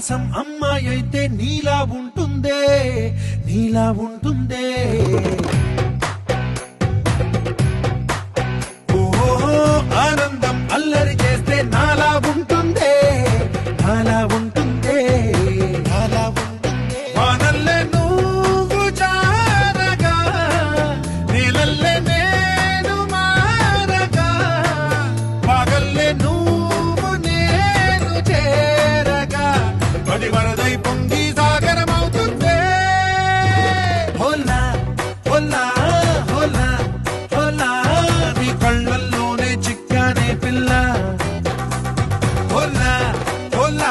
ఆకాశం అమ్మాయి అయితే నీలా ఉంటుందే, నీలా ఉంటుందే. ఆనందం అల్లరి చేస్తే నాలా ఉంటుందే, నాలా ఉంటుందే, నాలా ఉంటుందే. వానల్లే నువ్వు జారగా, నీలల్లే నేను మారగా, పగల్లే నువ్వు నేను చేరగా, పడి వరదై పొంగి సాగరమవుతుందే. హోలా హోలా హోలా హోలా, నీ కళ్ళల్లోనే చిక్కానే పిల్ల. హోలా హోలా